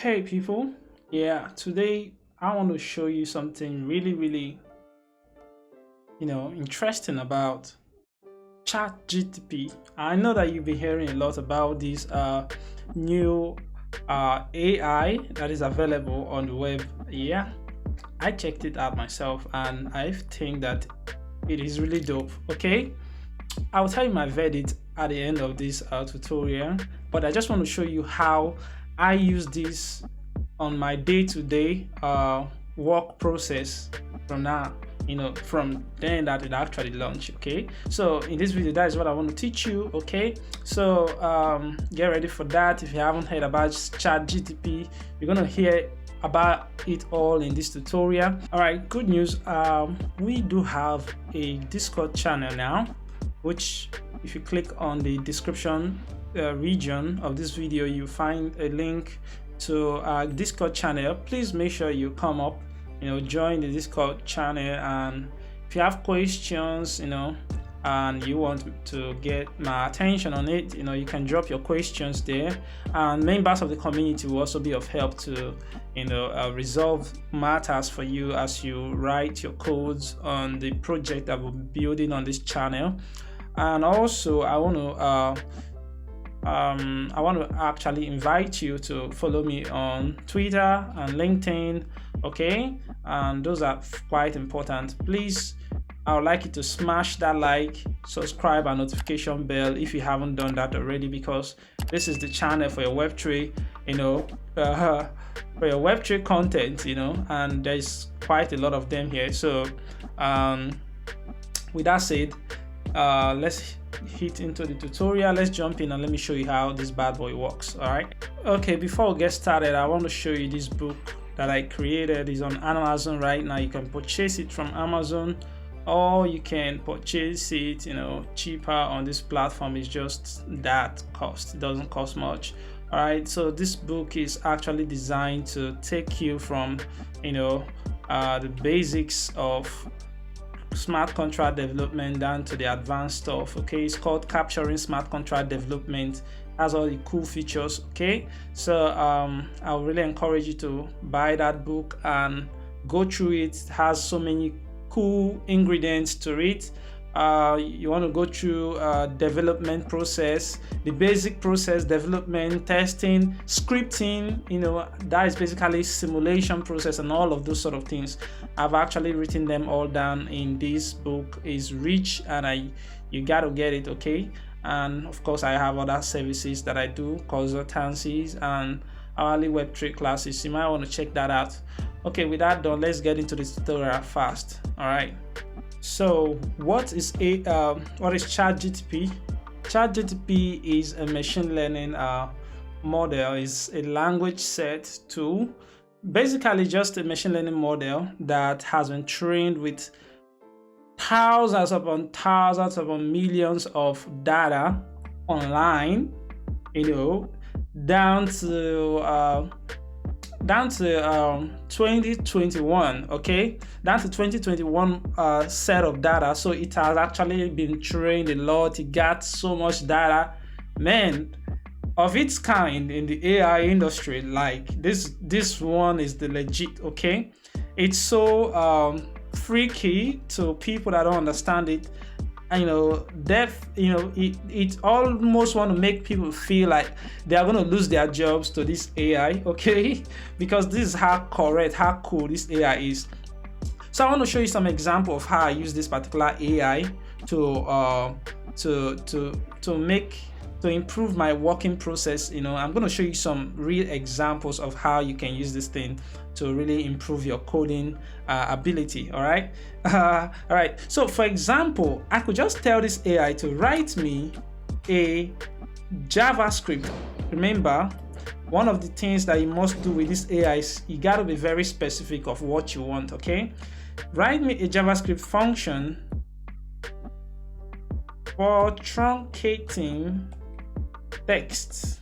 Hey people, yeah, today I want to show you something really, interesting about ChatGPT. I know that you've been hearing a lot about this new AI that is available on the web. Yeah, I checked it out myself and I think that it is really dope. Okay, I'll tell you my verdict at the end of this tutorial, but I just want to show you how I use this on my day-to-day work process from now, from then that it actually launched. Okay, so in this video, that is what I want to teach you. Okay, so get ready for that. If you haven't heard about ChatGPT, you're gonna hear about it all in this tutorial. All right, good news, we do have a Discord channel now, which if you click on the description region of this video, you find a link to our Discord channel. Please make sure you come up, join the Discord channel, and if you have questions, and you want to get my attention on it, you can drop your questions there, and members of the community will also be of help to resolve matters for you as you write your codes on the project that we'll be building on this channel. And also I want to actually invite you to follow me on Twitter and LinkedIn. Okay, and those are quite important. Please, I would like you to smash that like, subscribe, and notification bell if you haven't done that already, because this is the channel for your Web3, for your Web3 content, and there's quite a lot of them here. So with that said, let's hit into the tutorial. Let's jump in and let me show you how this bad boy works. All right, okay, before we get started, I want to show you this book that I created. Is on Amazon right now. You can purchase it from Amazon, or you can purchase it cheaper on this platform. It's just that cost. It doesn't cost much. All right, so this book is actually designed to take you from the basics of smart contract development down to the advanced stuff. Okay, it's called Capturing Smart Contract Development. Has all the cool features. Okay, so I would really encourage you to buy that book and go through it. It has so many cool ingredients to it. You want to go through development process, the basic process, development, testing, scripting, that is basically simulation process, and all of those sort of things. I've actually written them all down in this book. Is rich, and you got to get it. Okay, and of course I have other services that I do, consultancies and hourly Web3 classes. You might want to check that out. Okay, with that done, let's get into the tutorial fast. All right, so what is ChatGPT? ChatGPT is a machine learning model. Is a language set tool, basically just a machine learning model that has been trained with thousands upon millions of data online, down to 2021. Okay, down to 2021 set of data. So it has actually been trained a lot. It got so much data, man, of its kind in the AI industry. Like this one is the legit. Okay, it's so freaky to people that don't understand it. It almost want to make people feel like they are going to lose their jobs to this AI. Okay, because this is how correct, how cool this AI is. So I want to show you some example of how I use this particular AI to improve my working process. I'm going to show you some real examples of how you can use this thing to really improve your coding ability. All right. All right, so for example, I could just tell this AI to write me a JavaScript. Remember, one of the things that you must do with this AI is you got to be very specific of what you want. Okay, write me a JavaScript function for truncating text,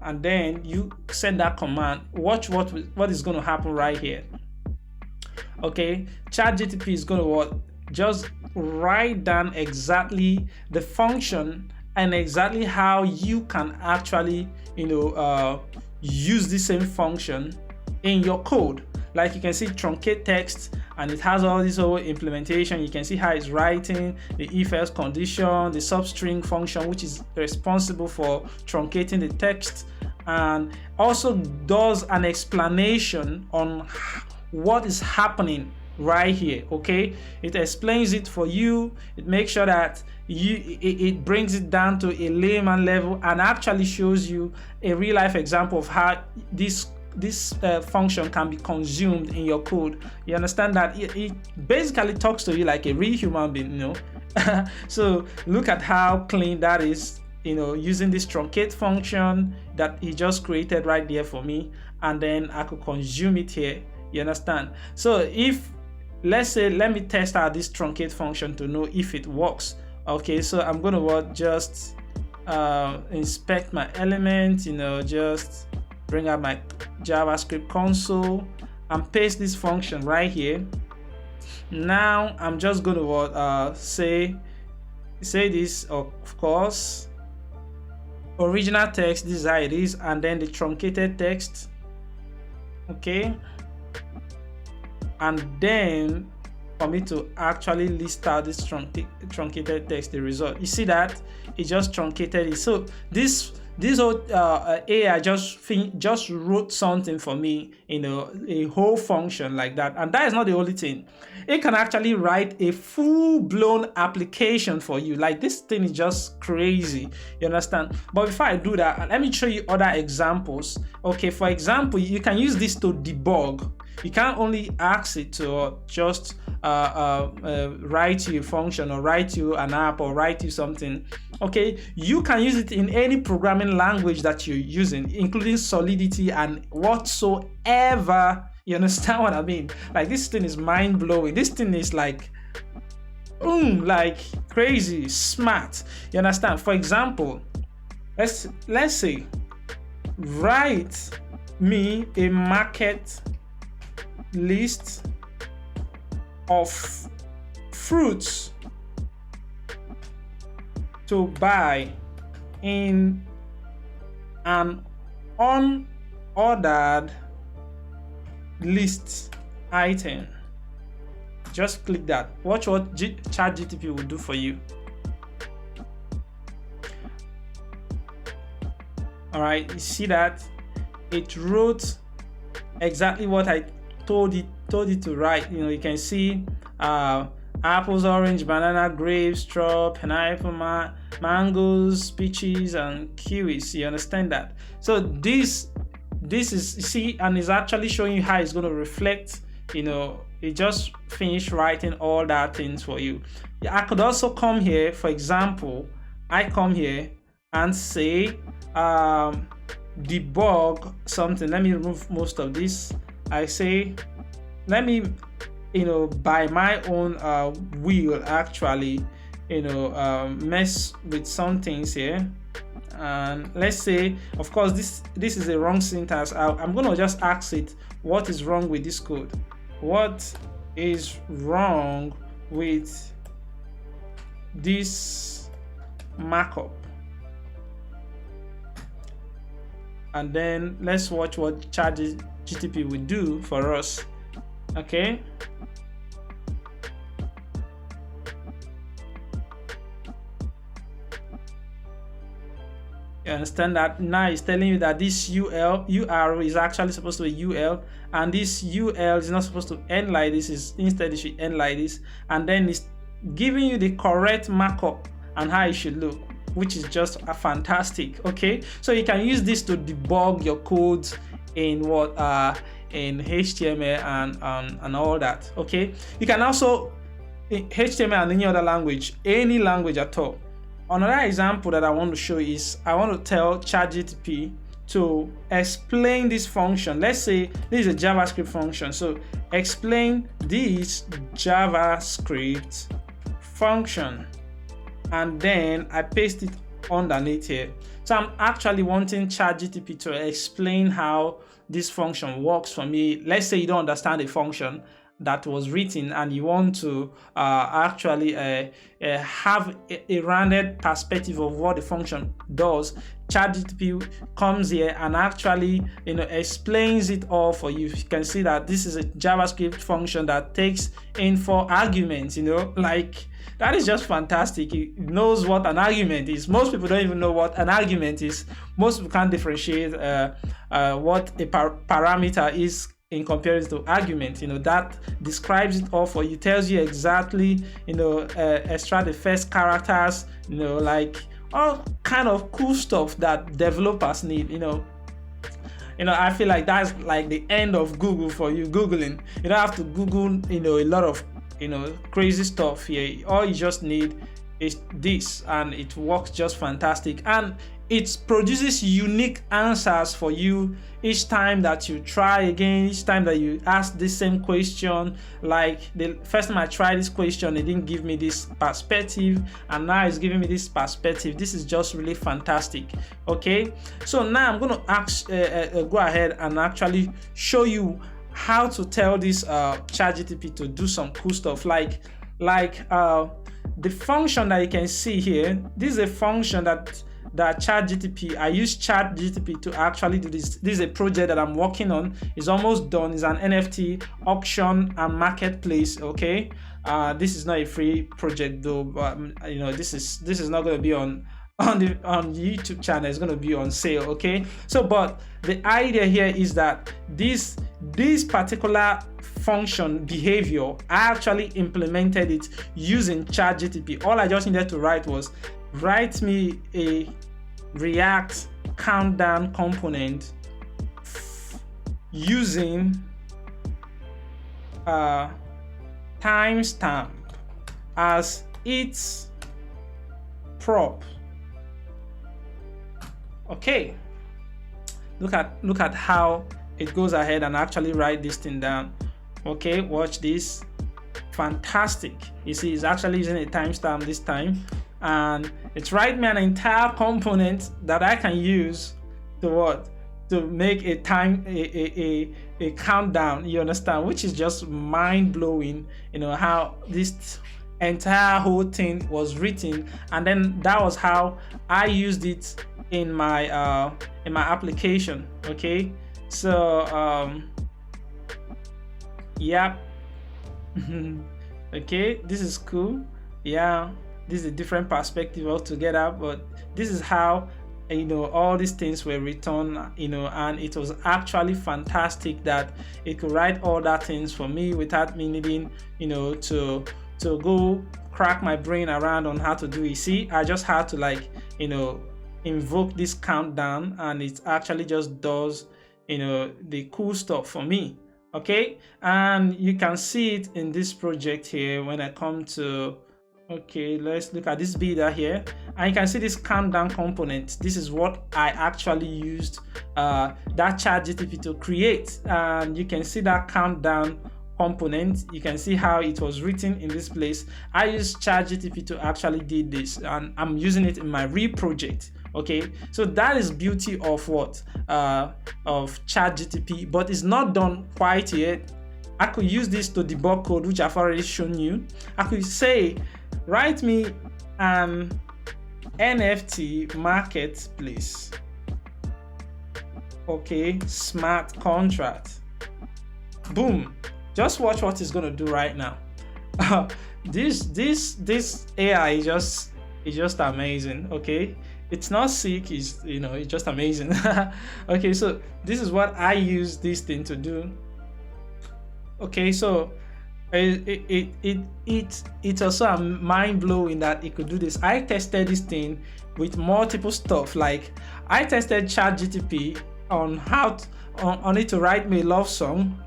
and then you send that command. Watch what is going to happen right here. Okay, ChatGPT is going to just write down exactly the function and exactly how you can actually use the same function in your code. Like you can see truncate text, and it has all this whole implementation. You can see how it's writing the if-else condition, the substring function, which is responsible for truncating the text, and also does an explanation on what is happening right here. Okay, it explains it for you. It makes sure that it brings it down to a layman level and actually shows you a real life example of how this function can be consumed in your code. You understand that it basically talks to you like a real human being, you know. So look at how clean that is, you know, using this truncate function that he just created right there for me, and then I could consume it here. You understand? So if, let's say, let me test out this truncate function to know if it works. Okay, so I'm going to just inspect my element, you know, just bring up my JavaScript console and paste this function right here. Now I'm just going to say this, of course, original text, this is how it is, and then the truncated text. Okay, and then for me to actually list out this truncated text, the result, you see that it just truncated it. So this whole AI just wrote something for me, you know, a whole function like that. And that is not the only thing. It can actually write a full-blown application for you. Like, this thing is just crazy, you understand? But before I do that, let me show you other examples. Okay, for example, you can use this to debug. You can't only ask it to just write you a function or write you an app or write you something. Okay, you can use it in any programming language that you're using, including Solidity and whatsoever. You understand what I mean? Like, this thing is mind-blowing. This thing is like crazy smart. You understand? For example, let's say, write me a market list of fruits to buy in an unordered list item. Just click that. Watch what ChatGPT will do for you. All right, you see that it wrote exactly what I told it to write. You know, you can see apples, orange, banana, grapes, straw, pineapple, mangoes, peaches, and kiwis. You understand that? So this is, see, and it's actually showing you how it's going to reflect. You know, it just finished writing all that things for you. I could also come here, for example, I come here and say debug something. Let me remove most of this. I say, let me, you know, by my own will actually, you know, mess with some things here. And let's say, of course, this is a wrong syntax. I'm going to just ask it, what is wrong with this code? What is wrong with this markup? And then let's watch what ChatGPT will do for us. Okay. You understand that now it's telling you that this URL is actually supposed to be UL, and this UL is not supposed to end like this. Instead it should end like this, and then it's giving you the correct markup and how it should look, which is just a fantastic. Okay, so you can use this to debug your codes in in HTML and all that. Okay, you can also in HTML and any other language, any language at all. Another example that I want to show is I want to tell ChatGPT to explain this function. Let's say this is a JavaScript function, so explain this JavaScript function, and then I paste it underneath here. So I'm actually wanting ChatGPT to explain how this function works for me. Let's say you don't understand the function, that was written, and you want to actually have a rounded perspective of what the function does, ChatGPT comes here and actually explains it all for you. You can see that this is a JavaScript function that takes in 4 arguments. Like, that is just fantastic. It knows what an argument is. Most people don't even know what an argument is. Most people can't differentiate what a parameter is in comparison to argument. That describes it all for you, tells you exactly, extract the first characters, like all kind of cool stuff that developers need. I feel like that's like the end of Google for you, Googling. You don't have to Google, a lot of, crazy stuff here. All you just need is this, and it works just fantastic. And it produces unique answers for you each time that you try again, each time that you ask the same question. Like the first time I tried this question, it didn't give me this perspective, and now it's giving me this perspective. This is just really fantastic. Okay, so now I'm going to go ahead and actually show you how to tell this ChatGPT to do some cool stuff, like the function that you can see here. This is a function that ChatGPT, I use ChatGPT to actually do this. This is a project that I'm working on. It's almost done. It's an NFT auction and marketplace. Okay, this is not a free project though, but this is not going to be on the YouTube channel. It's going to be on sale. Okay, so but the idea here is that this particular function behavior, I actually implemented it using ChatGPT. All I just needed to write me a React countdown component using timestamp as its prop. Okay, look at how it goes ahead and actually write this thing down. Okay, watch this. Fantastic. You see, it's actually using a timestamp this time, and it's write me an entire component that I can use to make a countdown. You understand? Which is just mind-blowing. How this entire whole thing was written, and then that was how I used it in my application. Okay, so yeah. Okay, this is cool. Yeah, this is a different perspective altogether, but this is how all these things were written, and it was actually fantastic that it could write all that things for me without me needing to go crack my brain around on how to do it. See, I just had to invoke this countdown, and it actually just does the cool stuff for me. Okay, and you can see it in this project here. When I come to, okay, let's look at this builder here, and you can see this countdown component. This is what I actually used that ChatGPT to create, and you can see that countdown component. You can see how it was written in this place. I used ChatGPT to actually did this, and I'm using it in my real project. Okay, so that is beauty of what of ChatGPT, but it's not done quite yet. I could use this to debug code, which I've already shown you. I could say, write me an NFT marketplace. Okay, smart contract. Boom. Just watch what it's gonna do right now. This AI is just amazing. Okay, it's not sick. It's it's just amazing. Okay, so this is what I use this thing to do. Okay, so it's also mind blowing that it could do this. I tested this thing with multiple stuff. Like I tested ChatGPT on on it to write me a love song,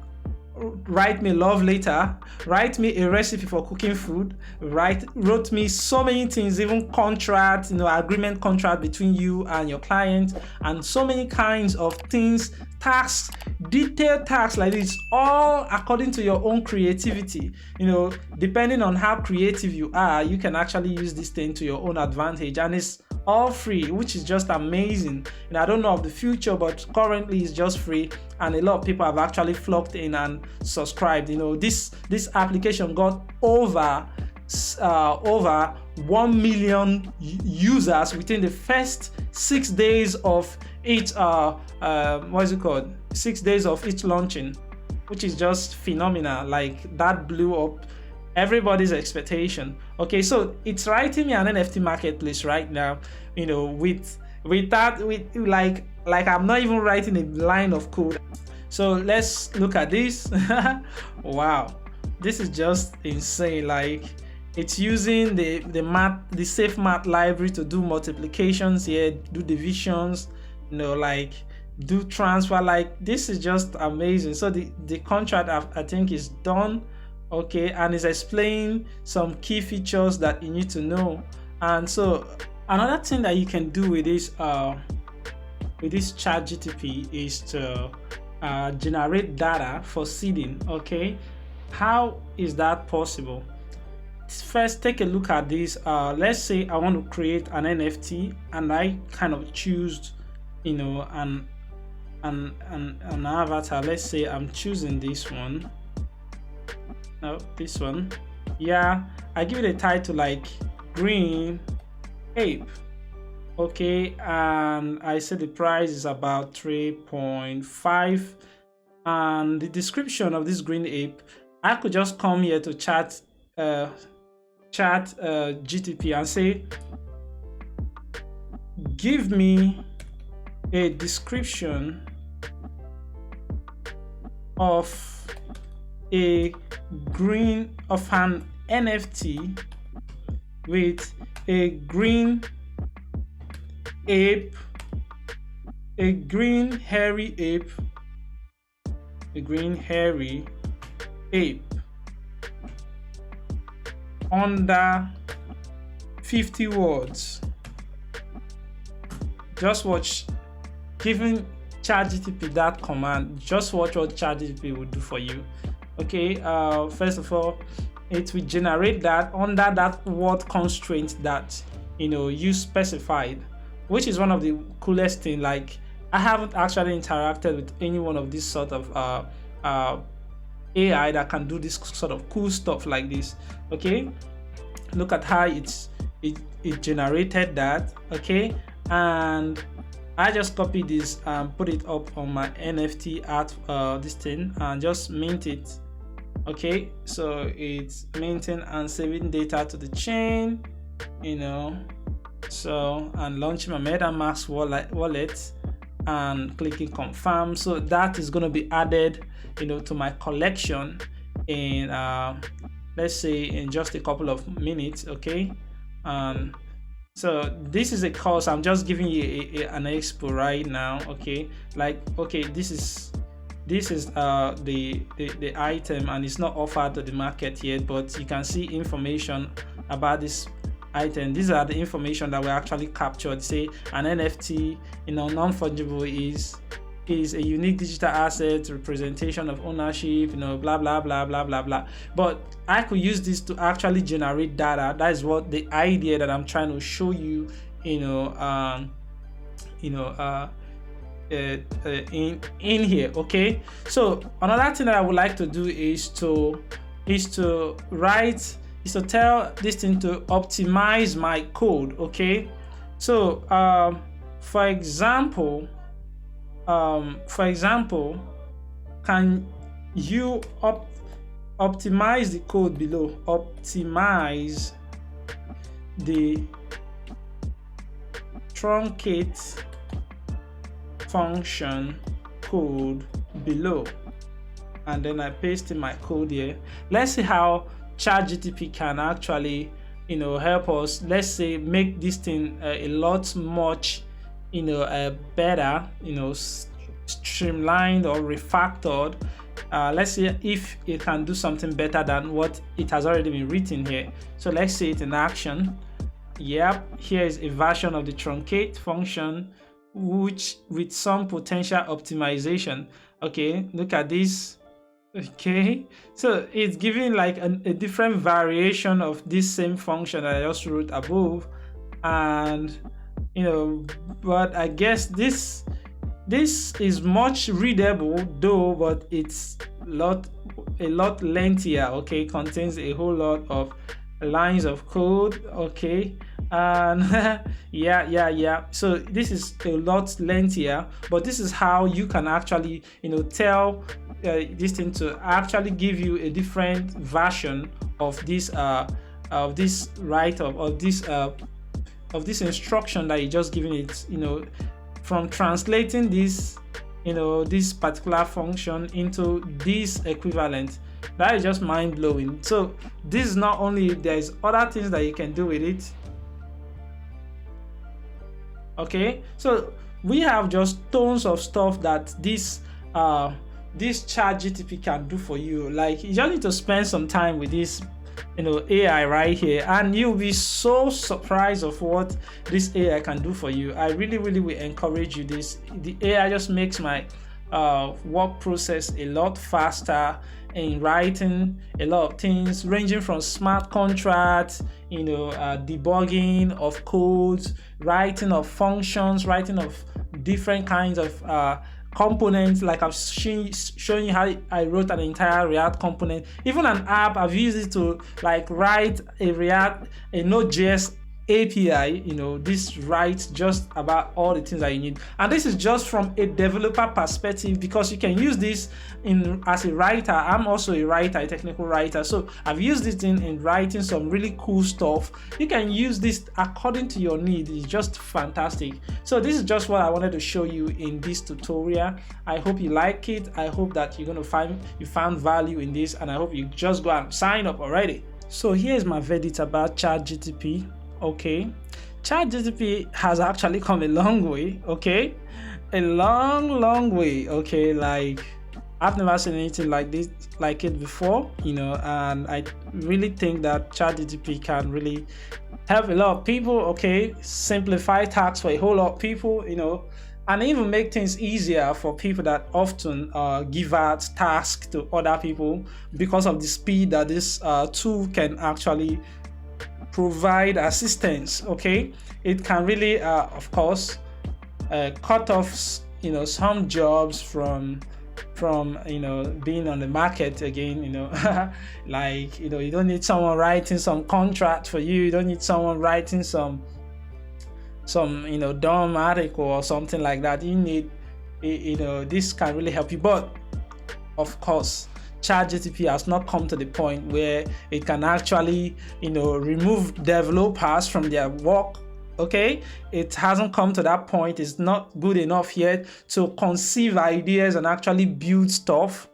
write me a love letter, write me a recipe for cooking food, wrote me so many things, even contract, agreement contract between you and your client, and so many kinds of things, tasks, detailed tasks like this, all according to your own creativity. Depending on how creative you are, you can actually use this thing to your own advantage, and it's all free, which is just amazing. And I don't know of the future, but currently it's just free, and a lot of people have actually flocked in and subscribed. This application got over 1 million users within the first 6 days of its 6 days of its launching, which is just phenomenal. Like, that blew up everybody's expectation. Okay, so it's writing me an NFT marketplace right now, with I'm not even writing a line of code. So let's look at this. Wow, this is just insane. Like, it's using the safe math library to do multiplications here, do divisions, like do transfer. Like, this is just amazing. So the contract I think is done. Okay, and it's explaining some key features that you need to know. And so another thing that you can do with this ChatGPT is to generate data for seeding. Okay, how is that possible? First, take a look at this. Let's say I want to create an NFT, and I kind of choose an avatar. Let's say I'm choosing this one. No, this one. Yeah, I give it a title like Green Ape. Okay, and I say the price is about 3.5, and the description of this green ape, I could just come here to chat GTP and say, give me a description of an NFT with a green ape, a green hairy ape under 50 words. Just watch. Giving ChatGPT that command, just watch what ChatGPT will do for you. Okay, first of all, it will generate that under that word constraint that you specified, which is one of the coolest thing. Like, I haven't actually interacted with any one of these sort of AI that can do this sort of cool stuff like this. Okay, look at how it generated that. Okay, and I just copied this and put it up on my NFT art this thing and just mint it. Okay, so it's minting and saving data to the chain, so, and launching my MetaMask wallet and clicking confirm. So that is going to be added to my collection in let's say in just a couple of minutes. Okay, so this is a course. I'm just giving you an expo right now. Okay, like, okay, this is the item, and it's not offered to the market yet, but you can see information about this item. These are the information that were actually captured. Say an NFT, non-fungible is a unique digital asset, representation of ownership, blah blah blah blah blah blah. But I could use this to actually generate data. That is what the idea that I'm trying to show you, in here. Okay, so another thing that I would like to do is to tell this thing to optimize my code. Okay, so for example, can you optimize the code below? Optimize the truncate function code below, and then I paste in my code here. Let's see how ChatGPT can actually help us. Let's say make this thing a lot much better, streamlined or refactored. Let's see if it can do something better than what it has already been written here. So let's see it in action. Yep, here is a version of the truncate function, which with some potential optimization. Okay, look at this. Okay, so it's giving like a different variation of this same function that I just wrote above, and but I guess this is much readable though, but it's a lot lengthier. Okay, contains a whole lot of lines of code. Okay, and yeah. So this is a lot lengthier, but this is how you can actually tell this thing to actually give you a different version of this write-up, of this instruction that you just given it, from translating this this particular function into this equivalent. That is just mind-blowing. So this is not only, there's other things that you can do with it. Okay, so we have just tons of stuff that this ChatGPT can do for you. Like, you just need to spend some time with this AI right here, and you'll be so surprised of what this AI can do for you. I really will encourage you. The AI just makes my work process a lot faster in writing a lot of things, ranging from smart contracts, debugging of codes, writing of functions, writing of different kinds of components. Like I've shown you how I wrote an entire React component. Even an app, I've used it to like write a Node.js API. This writes just about all the things that you need, and this is just from a developer perspective, because you can use this as a writer. I'm also a writer, a technical writer, so I've used it in writing some really cool stuff. You can use this according to your need. It's just fantastic. So this is just what I wanted to show you in this tutorial. I hope you like it. I hope that you're going to you found value in this, and I hope you just go and sign up already. So here's my verdict about ChatGPT. Okay, ChatGPT has actually come a long way. Okay, a long way. Okay, like I've never seen anything like it before, and I really think that ChatGPT can really help a lot of people. Okay, simplify tasks for a whole lot of people, and even make things easier for people that often give out tasks to other people, because of the speed that this tool can actually provide assistance. Okay, it can really of course cut off some jobs from being on the market again. Like you don't need someone writing some contract for you. You don't need someone writing some dumb article or something like that. You need this can really help you. But of course, ChatGPT has not come to the point where it can actually remove developers from their work. Okay, it hasn't come to that point. It's not good enough yet to conceive ideas and actually build stuff.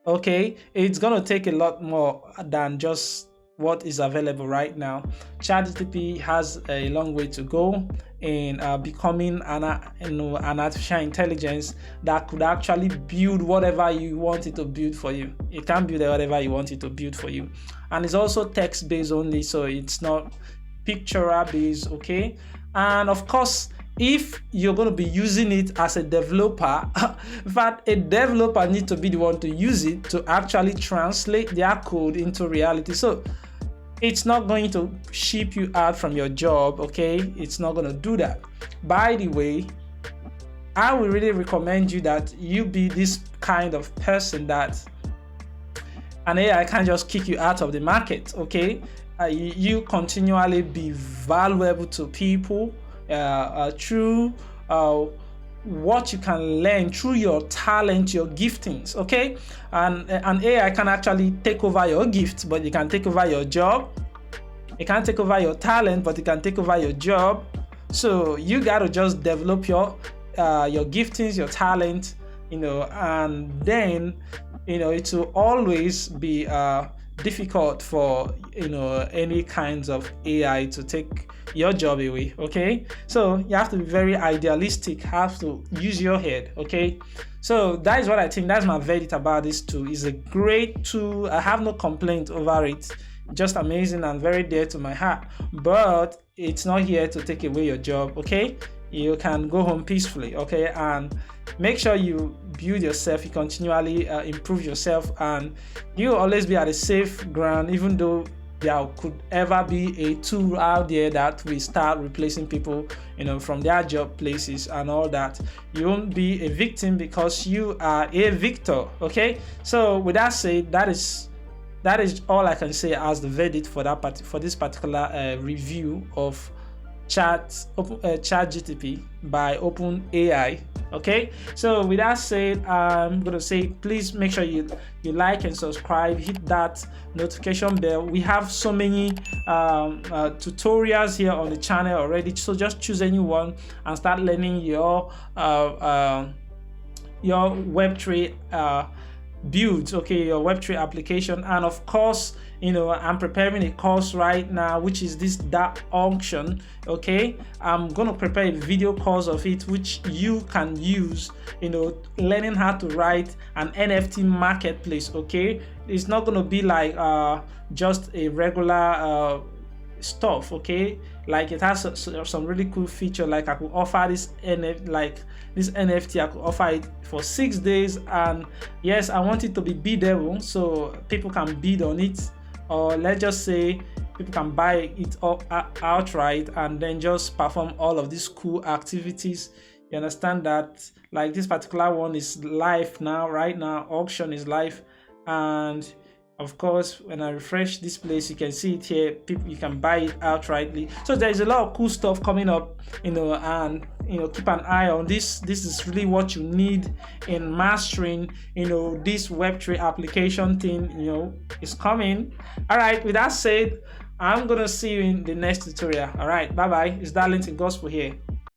Okay, it's gonna take a lot more than just what is available right now. ChatGPT has a long way to go in becoming an artificial intelligence that could actually build whatever you want it to build for you. It can build whatever you want it to build for you, and it's also text based only, so it's not pictorial based. Okay, and of course, if you're going to be using it as a developer, but a developer needs to be the one to use it to actually translate their code into reality. So it's not going to ship you out from your job. Okay, it's not going to do that. By the way, I would really recommend you that you be this kind of person that an AI can't just kick you out of the market. Okay, you continually be valuable to people through what you can learn through your talent, your giftings. Okay, and an AI can actually take over your gift, but it can take over your job. It can't take over your talent, but it can take over your job. So you got to just develop your giftings, your talent, and then it will always be difficult for any kinds of AI to take your job away. Okay, so you have to be very idealistic, have to use your head. Okay, so that is what I think. That's my verdict about this tool. It's a great tool. I have no complaint over it. Just amazing and very dear to my heart, but it's not here to take away your job. Okay, you can go home peacefully. Okay, and make sure you build yourself, you continually improve yourself, and you always be at a safe ground, even though there could ever be a tool out there that will start replacing people, from their job places and all that. You won't be a victim because you are a victor. Okay, so with that said, that is all I can say as the verdict for this particular review of ChatGPT by OpenAI. Okay, so with that said, I'm gonna say please make sure you like and subscribe, hit that notification bell. We have so many tutorials here on the channel already, so just choose any one and start learning your Web3 builds, okay, your Web3 application. And of course, I'm preparing a course right now, which is this DApp auction. Okay, I'm gonna prepare a video course of it, which you can use, learning how to write an NFT marketplace. Okay, it's not gonna be like just a regular stuff. Okay, like it has some really cool feature, like I could offer this NFT, I could offer it for 6 days, and yes, I want it to be biddable so people can bid on it, or let's just say people can buy it outright and then just perform all of these cool activities. You understand that? Like this particular one is live now, right now, auction is live, and of course, when I refresh this place, you can see it here. You can buy it outrightly. So there is a lot of cool stuff coming up, and keep an eye on this. This is really what you need in mastering, this Web3 application thing. Is coming. All right. With that said, I'm gonna see you in the next tutorial. All right. Bye bye. It's Darlington Gospel here.